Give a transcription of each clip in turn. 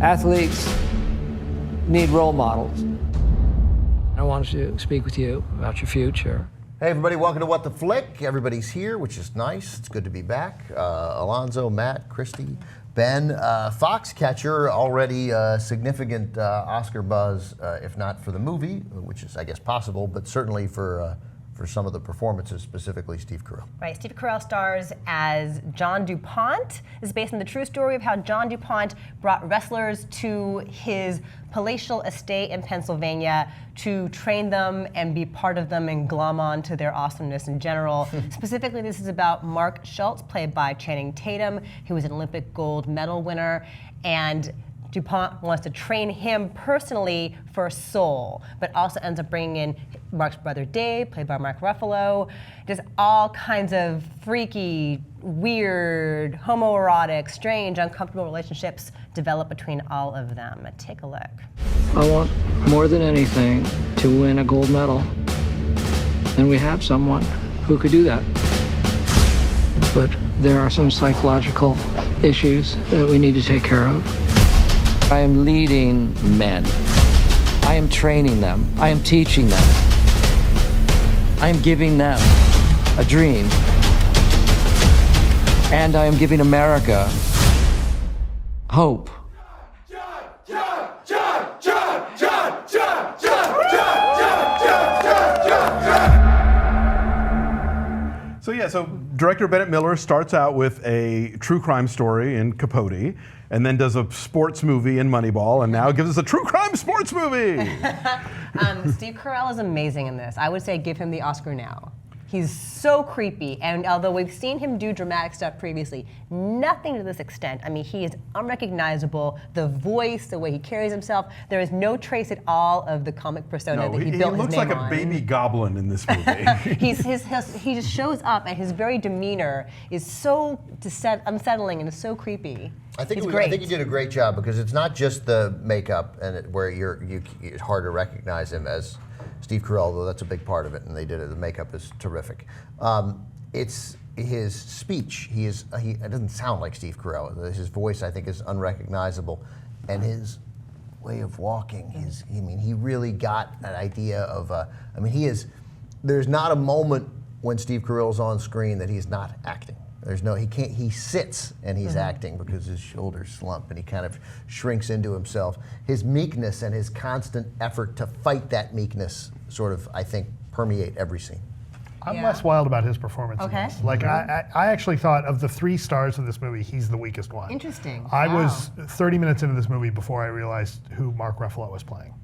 Athletes need role models. I wanted to speak with you about your future. Hey everybody, welcome to What the Flick. Everybody's here, which is nice. It's good to be back. Alonzo, Matt, Christy, Ben. Foxcatcher, already significant Oscar buzz, if not for the movie, which is, I guess, possible, but certainly for some of the performances, specifically Steve Carell. Right, Steve Carell stars as John du Pont. This is based on the true story of how John du Pont brought wrestlers to his palatial estate in Pennsylvania to train them and be part of them and glom on to their awesomeness in general. Specifically, this is about Mark Schultz, played by Channing Tatum, who was an Olympic gold medal winner, and DuPont wants to train him personally for Seoul, but also ends up bringing in Mark's brother Dave, played by Mark Ruffalo. Just all kinds of freaky, weird, homoerotic, strange, uncomfortable relationships develop between all of them. Take a look. I want more than anything to win a gold medal. And we have someone who could do that. But there are some psychological issues that we need to take care of. I am leading men. I am training them. I am teaching them. I am giving them a dream. And I am giving America hope. So director Bennett Miller starts out with a true crime story in Capote, and then does a sports movie in Moneyball, and now gives us a true crime sports movie. Steve Carell is amazing in this. I would say give him the Oscar now. He's so creepy, and although we've seen him do dramatic stuff previously, nothing to this extent. I mean, he is unrecognizable. The voice, the way he carries himself, there is no trace at all of the comic persona that he built his name on. He looks like a baby goblin in this movie. He just shows up, and his very demeanor is so unsettling and is so creepy. I think he did a great job, because it's not just the makeup and where it's hard to recognize him as Steve Carell, though that's a big part of it, and they did it. The makeup is terrific. It's his speech. It doesn't sound like Steve Carell. His voice, I think, is unrecognizable, and his way of walking. He really got an idea of. There's not a moment when Steve Carell's on screen that he's not acting. He sits and he's acting because his shoulders slump and he kind of shrinks into himself. His meekness and his constant effort to fight that meekness sort of, I think, permeate every scene. I'm less wild about his performance in this. Like, I actually thought of the 3 stars of this movie, he's the weakest one. Interesting. I was 30 minutes into this movie before I realized who Mark Ruffalo was playing.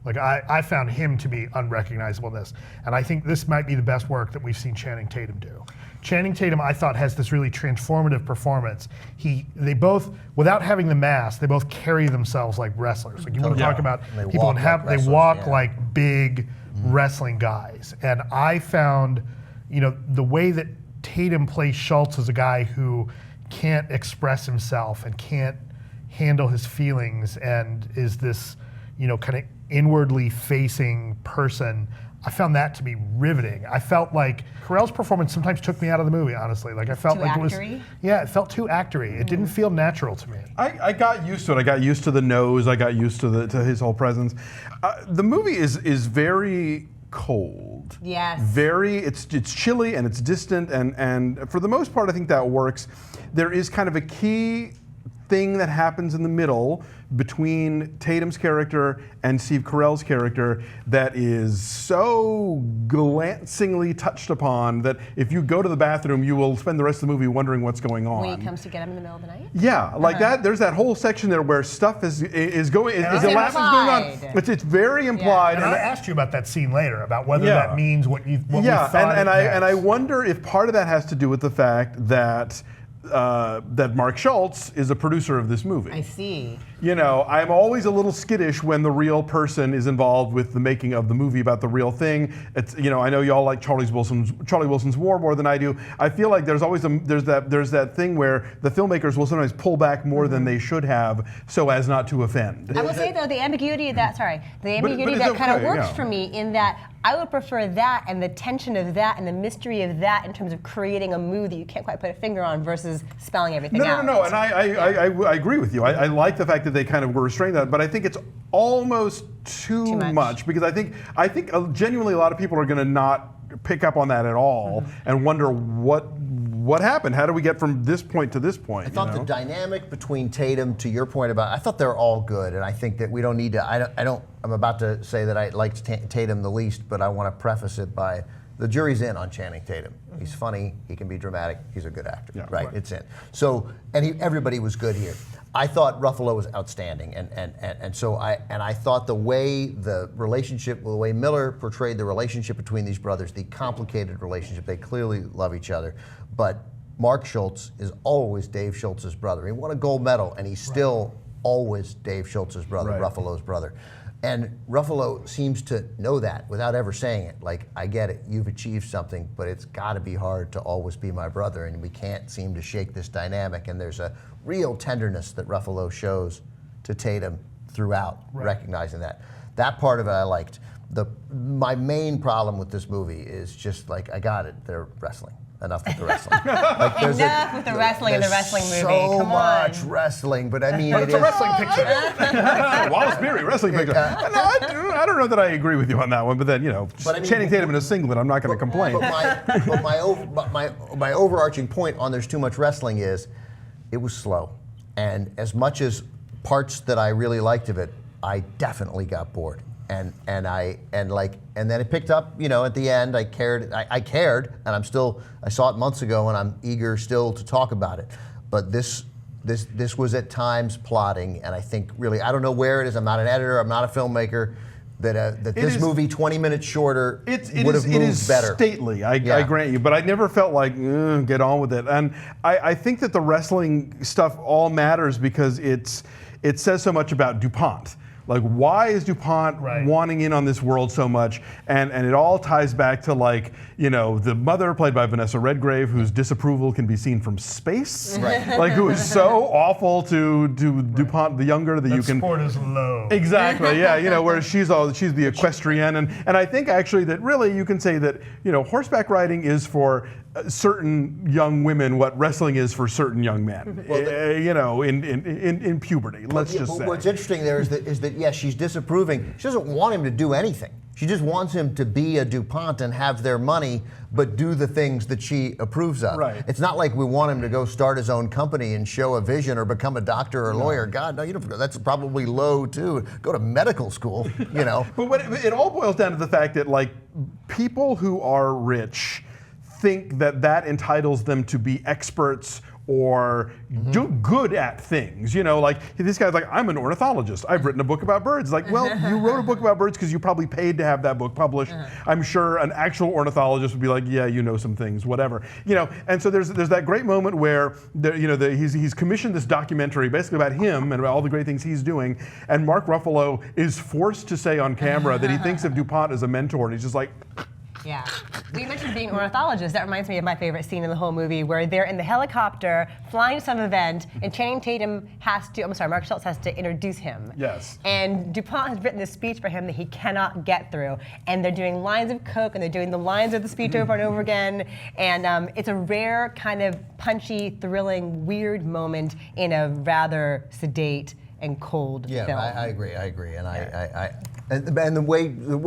Like, I found him to be unrecognizable in this. And I think this might be the best work that we've seen Channing Tatum do. Channing Tatum, I thought, has this really transformative performance. They both, without having the mask, they both carry themselves like wrestlers. Like, you want to talk about people they walk like big wrestling guys. And I found, the way that Tatum plays Schultz as a guy who can't express himself and can't handle his feelings and is this, kind of inwardly facing person. I found that to be riveting. I felt like Carell's performance sometimes took me out of the movie, honestly. Like, I felt like it was, it felt too actory. It didn't feel natural to me. I got used to it. I got used to the nose. I got used to his whole presence. The movie is very cold. Yes. It's chilly and it's distant, and for the most part, I think that works. There is kind of a key thing that happens in the middle between Tatum's character and Steve Carell's character that is so glancingly touched upon that if you go to the bathroom, you will spend the rest of the movie wondering what's going on. When he comes to get him in the middle of the night? Yeah, like that. There's that whole section there where stuff is going on. It's very implied. And I asked you about that scene later, about whether that means what we thought. And I wonder if part of that has to do with the fact that Mark Schultz is a producer of this movie. I see. I'm always a little skittish when the real person is involved with the making of the movie about the real thing. It's, I know y'all like Charlie Wilson's War more than I do. I feel like there's always there's that thing where the filmmakers will sometimes pull back more than they should have so as not to offend. I will say though, the ambiguity of that kind of works for me in that I would prefer that and the tension of that and the mystery of that in terms of creating a mood that you can't quite put a finger on versus spelling everything out. No, and I agree with you. I like the fact that that they kind of were restrained that, but I think it's almost too much because I think genuinely a lot of people are going to not pick up on that at all and wonder what happened. How do we get from this point to this point? I thought the dynamic between Tatum, to your point about, I thought they're all good, and I think that we don't need to. I'm about to say that I liked Tatum the least, but I want to preface it by the jury's in on Channing Tatum. He's funny. He can be dramatic. He's a good actor. Yeah, right? It's in. So, and everybody was good here. I thought Ruffalo was outstanding, and so I thought the way Miller portrayed the relationship between these brothers, the complicated relationship, they clearly love each other, but Mark Schultz is always Dave Schultz's brother. He won a gold medal, and he's still always Dave Schultz's brother, Ruffalo's brother. And Ruffalo seems to know that without ever saying it. Like, I get it, you've achieved something, but it's got to be hard to always be my brother, and we can't seem to shake this dynamic. And there's a real tenderness that Ruffalo shows to Tatum throughout, recognizing that. That part of it I liked. My main problem with this movie is just like, I got it, they're wrestling. Enough with the wrestling. Like, Enough with the wrestling in the wrestling movie. So much wrestling, but I mean, It's a wrestling picture. Wallace Beery, wrestling picture. No, I don't know that I agree with you on that one, but then, Channing Tatum in a singlet, I'm not going to complain. But my overarching point on there's too much wrestling is, it was slow. And as much as parts that I really liked of it, I definitely got bored. And then it picked up, at the end. I cared, and I saw it months ago, and I'm eager still to talk about it. But this was at times plotting, and I think really, I don't know where it is. I'm not an editor. I'm not a filmmaker. That this movie, 20 minutes shorter, would have moved better. Stately, I grant you, but I never felt like, get on with it. And I think that the wrestling stuff all matters because it says so much about du Pont. Like, why is du Pont wanting in on this world so much? And it all ties back to, the mother, played by Vanessa Redgrave, whose disapproval can be seen from space. Like, who is so awful to du Pont the younger that you can. Sport is low. Exactly, yeah. Whereas she's the equestrian. And I think actually that really you can say that, horseback riding is for certain young women what wrestling is for certain young men, in puberty. Let's just say. What's interesting there is that yes, she's disapproving. She doesn't want him to do anything. She just wants him to be a du Pont and have their money, but do the things that she approves of. Right. It's not like we want him to go start his own company and show a vision or become a doctor or a lawyer. God, no, that's probably low too. Go to medical school, But it all boils down to the fact that people who are rich think that entitles them to be experts or do good at things. This guy's like, I'm an ornithologist. I've written a book about birds. Like, well, you wrote a book about birds because you probably paid to have that book published. I'm sure an actual ornithologist would be like, yeah, you know some things, whatever. And so there's that great moment where he's commissioned this documentary basically about him and about all the great things he's doing, and Mark Ruffalo is forced to say on camera that he thinks of du Pont as a mentor, and he's just like. Yeah. We mentioned being ornithologists. That reminds me of my favorite scene in the whole movie where they're in the helicopter flying to some event and Mark Schultz has to introduce him. Yes. And du Pont has written this speech for him that he cannot get through. And they're doing lines of Coke and they're doing the lines of the speech over and over again. And it's a rare kind of punchy, thrilling, weird moment in a rather sedate and cold film. Yeah, I agree. And the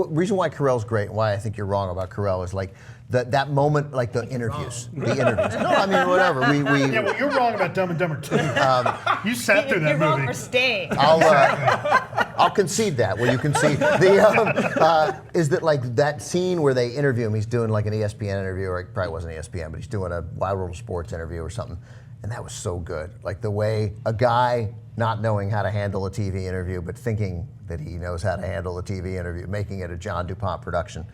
reason why Carell's great, and why I think you're wrong about Carell, is that moment, the interviews. The interviews. No, I mean, whatever. Yeah, well, you're wrong about Dumb and Dumber 2. You sat through that You're movie. wrong for staying. I'll concede that. Well, you concede. Is that that scene where they interview him, he's doing an ESPN interview, or it probably wasn't ESPN, but he's doing a Wide World of Sports interview or something. And that was so good. The way a guy not knowing how to handle a TV interview, but thinking that he knows how to handle a TV interview, making it a John du Pont production,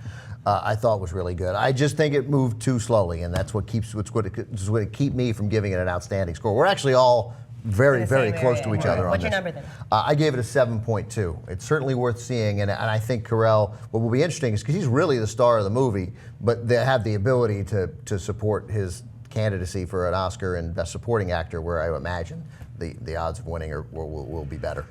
I thought was really good. I just think it moved too slowly, and that's what would keep me from giving it an outstanding score. We're actually all very, very close to each other on this. What's your number then? I gave it a 7.2. It's certainly worth seeing, and I think Carell, what will be interesting is because he's really the star of the movie, but they have the ability to support his candidacy for an Oscar and Best Supporting Actor, where I imagine the odds of winning will be better.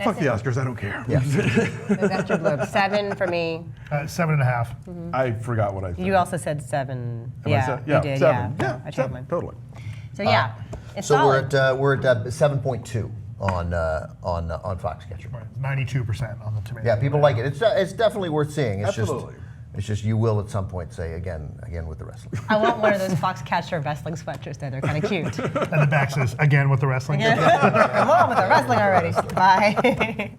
Fuck the Oscars, I don't care. Yeah. That's your blurb. 7 for me. 7.5. I forgot what I said. You also said 7. I Yeah, said? you did. 7. Yeah, I checked 7, mine. totally. So yeah, it's So solid. we're at 7.2 on Foxcatcher. 92% on the tomato. Yeah, people like it. It's definitely worth seeing. It's Absolutely. It's just you will at some point say again with the wrestling. I want one of those Foxcatcher wrestling sweatshirts there. They're kind of cute. And the back says, again with the wrestling. Come on with the wrestling already. Bye.